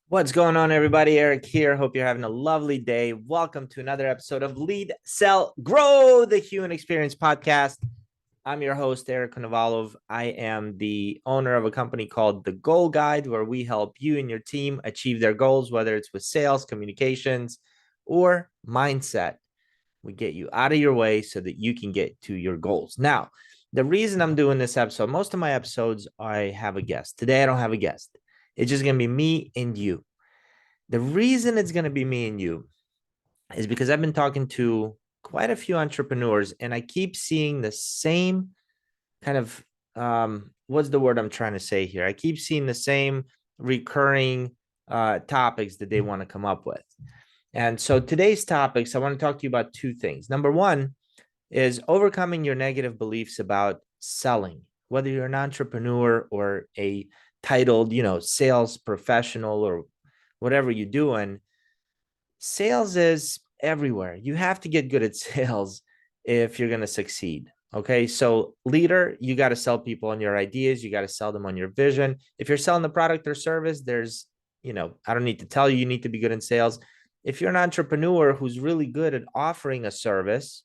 What's going on, everybody? Eric here. Hope you're having a lovely day. Welcome to another episode of Lead, Sell, Grow, the Human Experience Podcast. I'm your host, Eric Konovalov. I am the owner of a company called The Goal Guide, where we help you and your team achieve their goals, whether it's with sales, communications, or mindset. We get you out of your way so that you can get to your goals. Now, the reason I'm doing this episode, most of my episodes, I have a guest. Today, I don't have a guest. It's just going to be me and you. The reason it's going to be me and you is because I've been talking to quite a few entrepreneurs and I keep seeing the same kind of what's the word I'm trying to say here? I keep seeing the same recurring topics that they want to come up with. And so today's topics, I want to talk to you about two things. Number one is overcoming your negative beliefs about selling, whether you're an entrepreneur or a titled, sales professional or whatever you're doing. Sales is everywhere. You have to get good at sales if you're going to succeed. Okay. So, leader, you got to sell people on your ideas. You got to sell them on your vision. If you're selling the product or service, I don't need to tell you, you need to be good in sales. If you're an entrepreneur who's really good at offering a service,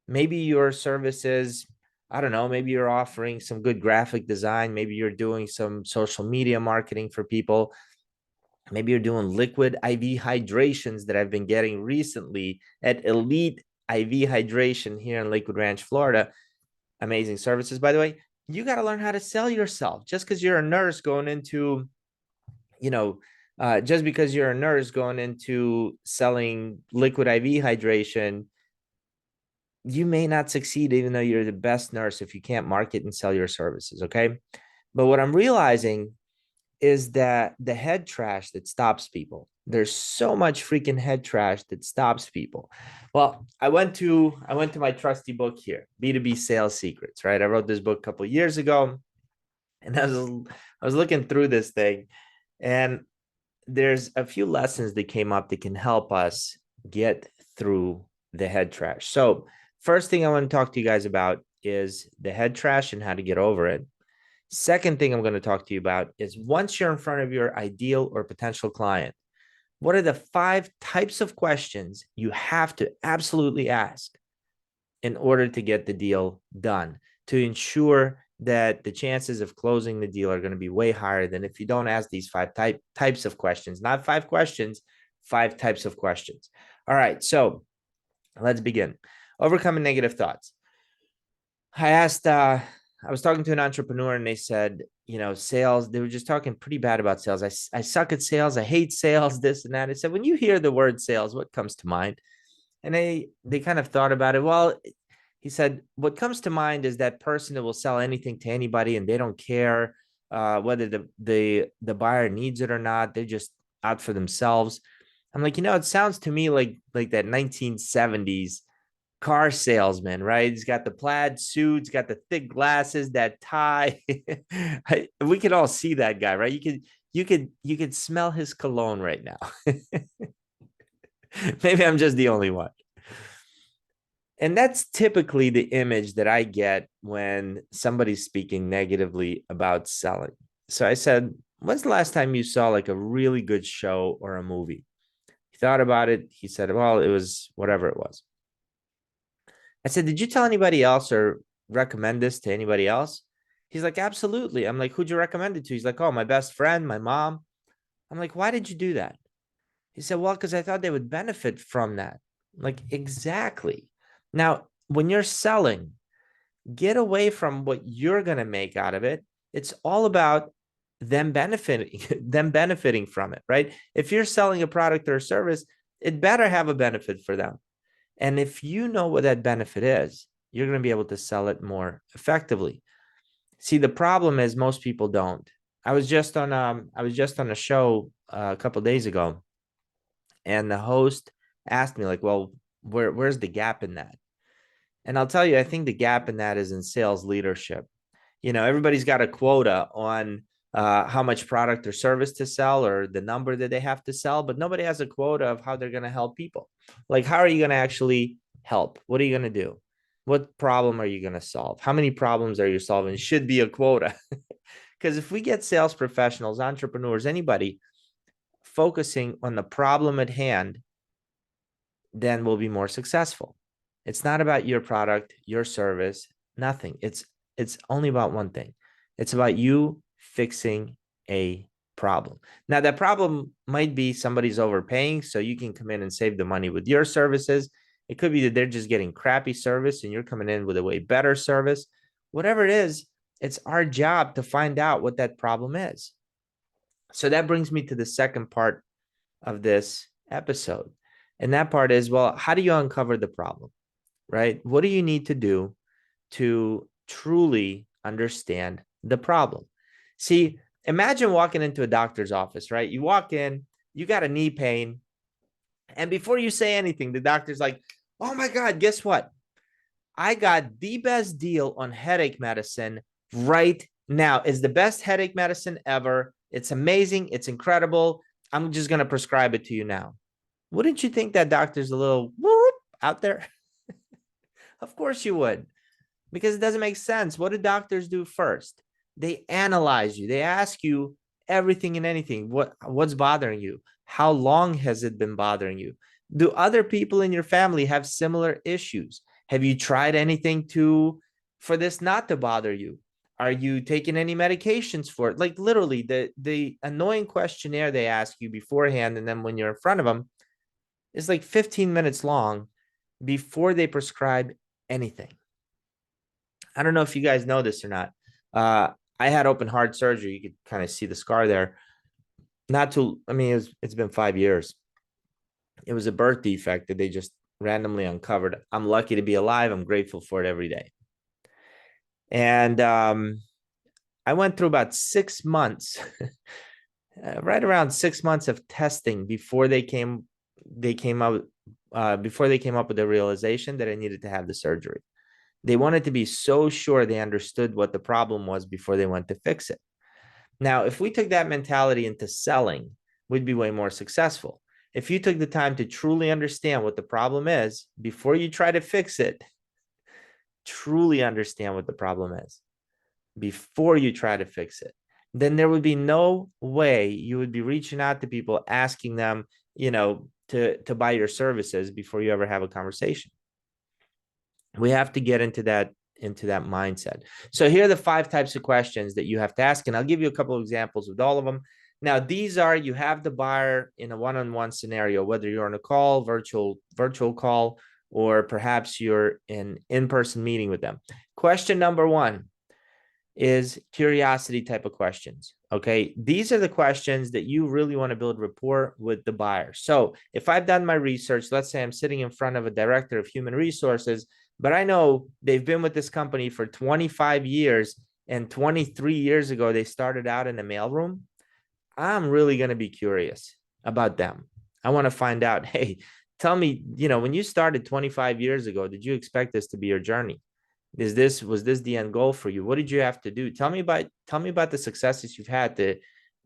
maybe your service is, I don't know, maybe you're offering some good graphic design. Maybe you're doing some social media marketing for people. Maybe you're doing liquid IV hydrations that I've been getting recently at Elite IV Hydration here in Lakewood Ranch, Florida. Amazing services, by the way. You got to learn how to sell yourself. Just because you're a nurse going into, just because you're a nurse going into selling liquid IV hydration, you may not succeed even though you're the best nurse if you can't market and sell your services. Okay. But what I'm realizing is that the head trash that stops people. There's so much freaking head trash that stops people. Well, I went to my trusty book here, B2B Sales Secrets, right? I wrote this book a couple of years ago, and I was looking through this thing, and there's a few lessons that came up that can help us get through the head trash. So, first thing I want to talk to you guys about is the head trash and how to get over it. Second thing I'm going to talk to you about is once you're in front of your ideal or potential client, what are the 5 types of questions you have to absolutely ask in order to get the deal done to ensure that the chances of closing the deal are going to be way higher than if you don't ask these 5 types of questions, not 5 questions, 5 types of questions. All right, so let's begin. Overcoming negative thoughts. I was talking to an entrepreneur and they said, sales, they were just talking pretty bad about sales. I suck at sales. I hate sales, this and that. I said, when you hear the word sales, what comes to mind? And they kind of thought about it. Well, he said, what comes to mind is that person that will sell anything to anybody and they don't care whether the buyer needs it or not. They're just out for themselves. I'm like, it sounds to me like that 1970s car salesman, right? He's got the plaid suits, got the thick glasses, that tie. We can all see that guy, right? You could smell his cologne right now. Maybe I'm just the only one. And that's typically the image that I get when somebody's speaking negatively about selling. So I said, when's the last time you saw like a really good show or a movie? He thought about it. He said, well, it was whatever it was. I said, did you tell anybody else or recommend this to anybody else? He's like, absolutely. I'm like, who'd you recommend it to? He's like, oh, my best friend, my mom. I'm like, why did you do that? He said, well, because I thought they would benefit from that. I'm like, exactly. Now, when you're selling, get away from what you're going to make out of it. It's all about them benefiting from it, right? If you're selling a product or a service, it better have a benefit for them. And if you know what that benefit is, you're going to be able to sell it more effectively. See, the problem is most people don't. I was just on a show a couple of days ago, and the host asked me like, "Well, where's the gap in that?" And I'll tell you, I think the gap in that is in sales leadership. Everybody's got a quota on how much product or service to sell or the number that they have to sell, but nobody has a quota of how they're going to help people. Like, how are you going to actually help? What are you going to do? What problem are you going to solve? How many problems are you solving? It should be a quota. Because if we get sales professionals, entrepreneurs, anybody focusing on the problem at hand, then we'll be more successful. It's not about your product, your service, nothing. It's only about one thing. It's about you fixing a problem. Now, that problem might be somebody's overpaying, so you can come in and save the money with your services. It could be that they're just getting crappy service and you're coming in with a way better service. Whatever it is, it's our job to find out what that problem is. So that brings me to the second part of this episode. And that part is, well, how do you uncover the problem, right? What do you need to do to truly understand the problem? See, imagine walking into a doctor's office, right? You walk in, you got a knee pain, and before you say anything, the doctor's like, oh my God, guess what? I got the best deal on headache medicine right now. It's the best headache medicine ever. It's amazing. It's incredible. I'm just going to prescribe it to you now. Wouldn't you think that doctor's a little whoop out there? Of course you would, because it doesn't make sense. What do doctors do first? They analyze you. They ask you everything and anything. What's bothering you? How long has it been bothering you? Do other people in your family have similar issues? Have you tried anything for this not to bother you? Are you taking any medications for it? Like literally the annoying questionnaire they ask you beforehand, and then when you're in front of them, is like 15 minutes long before they prescribe anything. I don't know if you guys know this or not. I had open heart surgery. You could kind of see the scar there. It's been 5 years. It was a birth defect that they just randomly uncovered. I'm lucky to be alive. I'm grateful for it every day. And I went through about 6 months, right around 6 months of testing before they came up with the realization that I needed to have the surgery. They wanted to be so sure they understood what the problem was before they went to fix it. Now, if we took that mentality into selling, we'd be way more successful. If you took the time to truly understand what the problem is before you try to fix it, truly understand what the problem is before you try to fix it, then there would be no way you would be reaching out to people, asking them, to buy your services before you ever have a conversation. We have to get into that mindset. So here are the 5 types of questions that you have to ask, and I'll give you a couple of examples with all of them. Now, these are, you have the buyer in a one-on-one scenario, whether you're on a call, virtual call, or perhaps you're in-person meeting with them. Question number 1 is curiosity type of questions. Okay. These are the questions that you really want to build rapport with the buyer. So if I've done my research, let's say I'm sitting in front of a director of human resources, but I know they've been with this company for 25 years and 23 years ago, they started out in a mailroom. I'm really going to be curious about them. I want to find out, hey, tell me, when you started 25 years ago, did you expect this to be your journey? Was this the end goal for you? What did you have to do? Tell me about the successes you've had to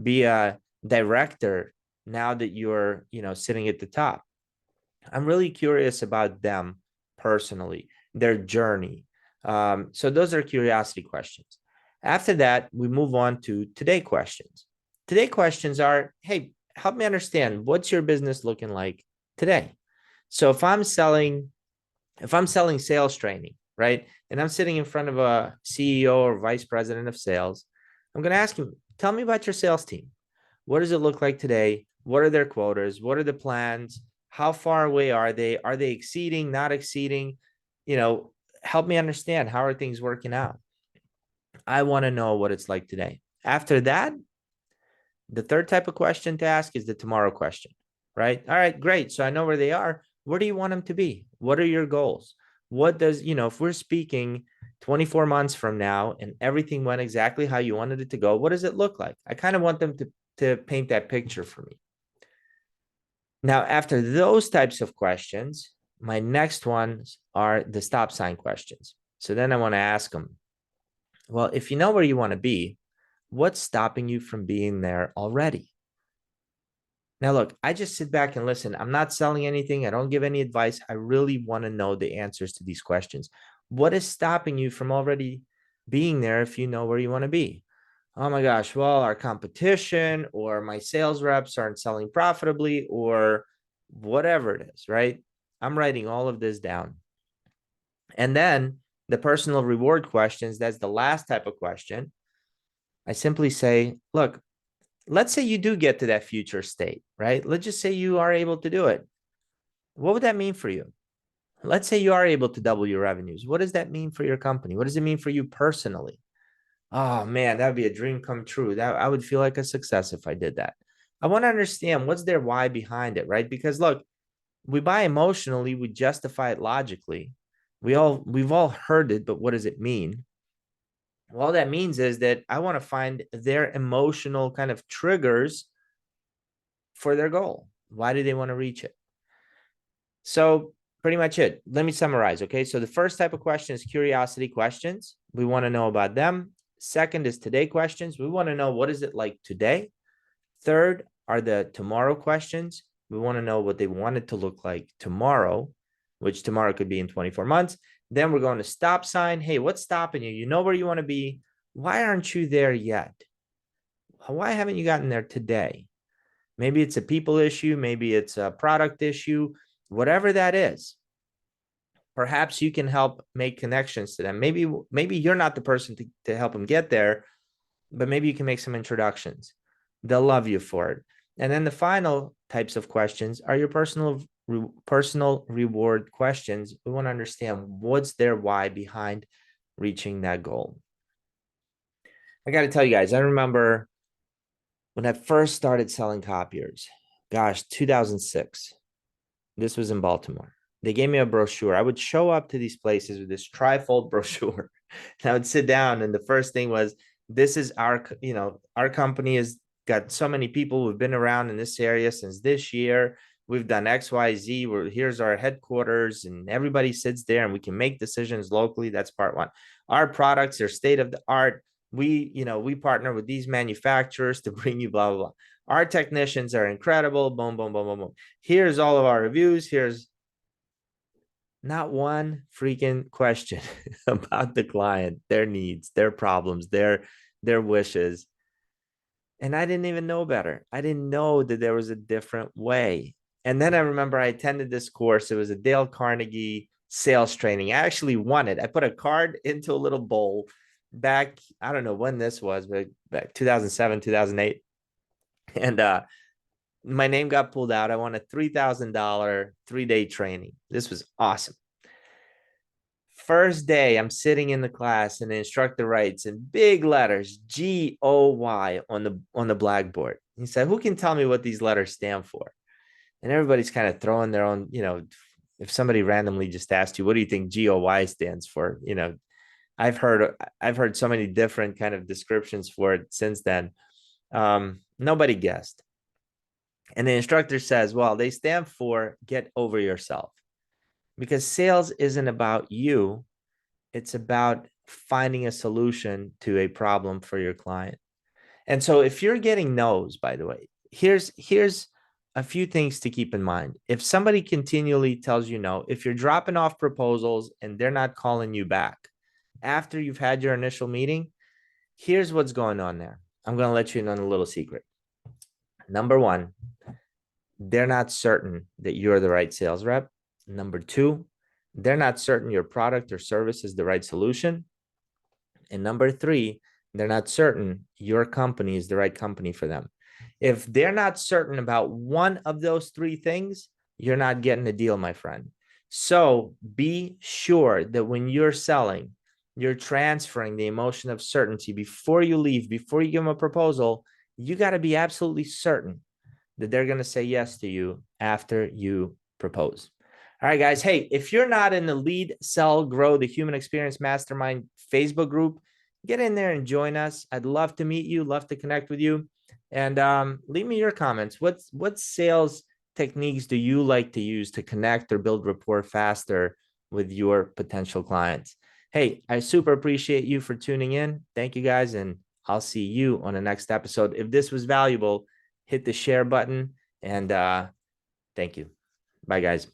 be a director now that you're, sitting at the top. I'm really curious about them personally, their journey. So those are curiosity questions. After that, we move on to today questions. Today questions are, hey, help me understand, what's your business looking like today? So if I'm selling sales training, right, and I'm sitting in front of a CEO or vice president of sales, I'm going to ask him, tell me about your sales team. What does it look like today? What are their quotas? What are the plans? How far away are they? Are they exceeding, not exceeding? Help me understand, how are things working out? I want to know what it's like today. After that, the third type of question to ask is the tomorrow question, right? All right, great. So I know where they are. Where do you want them to be? What are your goals? What does, if we're speaking 24 months from now and everything went exactly how you wanted it to go, what does it look like? I kind of want them to paint that picture for me. Now, after those types of questions, my next ones are the stop sign questions. So then I want to ask them, well, if you know where you want to be, what's stopping you from being there already? Now, look, I just sit back and listen. I'm not selling anything. I don't give any advice. I really want to know the answers to these questions. What is stopping you from already being there if you know where you want to be? oh my gosh, well, our competition or my sales reps aren't selling profitably or whatever it is, right? I'm writing all of this down. And then the personal reward questions, that's the last type of question. I simply say, look, let's say you do get to that future state, right? Let's just say you are able to do it. What would that mean for you? Let's say you are able to double your revenues. What does that mean for your company? What does it mean for you personally? Oh man, that would be a dream come true. That I would feel like a success if I did that. I want to understand what's their why behind it, right? Because look, we buy emotionally, we justify it logically. We've all heard it, but what does it mean? Well, all that means is that I want to find their emotional kind of triggers for their goal. Why do they want to reach it? So pretty much it. Let me summarize. Okay. So the first type of question is curiosity questions. We want to know about them. Second is today questions. We want to know what is it like today. Third are the tomorrow questions. We want to know what they want it to look like tomorrow, which tomorrow could be in 24 months. Then we're going to stop sign. Hey, what's stopping you? You know where you want to be. Why aren't you there yet? Why haven't you gotten there today? Maybe it's a people issue. Maybe it's a product issue, whatever that is. Perhaps you can help make connections to them. Maybe you're not the person to help them get there, but maybe you can make some introductions. They'll love you for it. And then the final types of questions are your personal reward questions. We want to understand what's their why behind reaching that goal. I got to tell you guys, I remember when I first started selling copiers, gosh, 2006. This was in Baltimore. They gave me a brochure. I would show up to these places with this trifold brochure. And I would sit down, and the first thing was, this is our company has got so many people who've been around in this area since this year. We've done XYZ. Here's our headquarters, and everybody sits there, and we can make decisions locally. That's part one. Our products are state of the art. We partner with these manufacturers to bring you blah, blah, blah. Our technicians are incredible. Boom, boom, boom, boom, boom. Here's all of our reviews. Here's not one freaking question about the client, their needs, their problems, their wishes. And I didn't even know better. I didn't know that there was a different way. And then I remember I attended this course. It was a Dale Carnegie sales training. I actually won it. I put a card into a little bowl back, I don't know when this was, but back 2007, 2008. And my name got pulled out. I won a $3,000 3-day training. This was awesome. First day, I'm sitting in the class, and the instructor writes in big letters GOY on the blackboard. He said, "Who can tell me what these letters stand for?" And everybody's kind of throwing their own, if somebody randomly just asked you, "What do you think GOY stands for?" I've heard so many different kind of descriptions for it since then. Nobody guessed. And the instructor says, well, they stand for get over yourself, because sales isn't about you. It's about finding a solution to a problem for your client. And so if you're getting no's, by the way, here's a few things to keep in mind. If somebody continually tells you no, if you're dropping off proposals and they're not calling you back after you've had your initial meeting, here's what's going on there. I'm going to let you in on a little secret. Number one, they're not certain that you're the right sales rep. Number two, they're not certain your product or service is the right solution. And number three, they're not certain your company is the right company for them. If they're not certain about one of those three things, you're not getting a deal, my friend. So be sure that when you're selling, you're transferring the emotion of certainty before you leave, before you give them a proposal. You got to be absolutely certain that they're going to say yes to you after you propose. All right, guys. Hey, if you're not in the Lead, Sell, Grow the Human Experience Mastermind Facebook group, get in there and join us. I'd love to meet you, love to connect with you. And leave me your comments. What sales techniques do you like to use to connect or build rapport faster with your potential clients? Hey, I super appreciate you for tuning in. Thank you, guys, and I'll see you on the next episode. If this was valuable, hit the share button, and thank you. Bye, guys.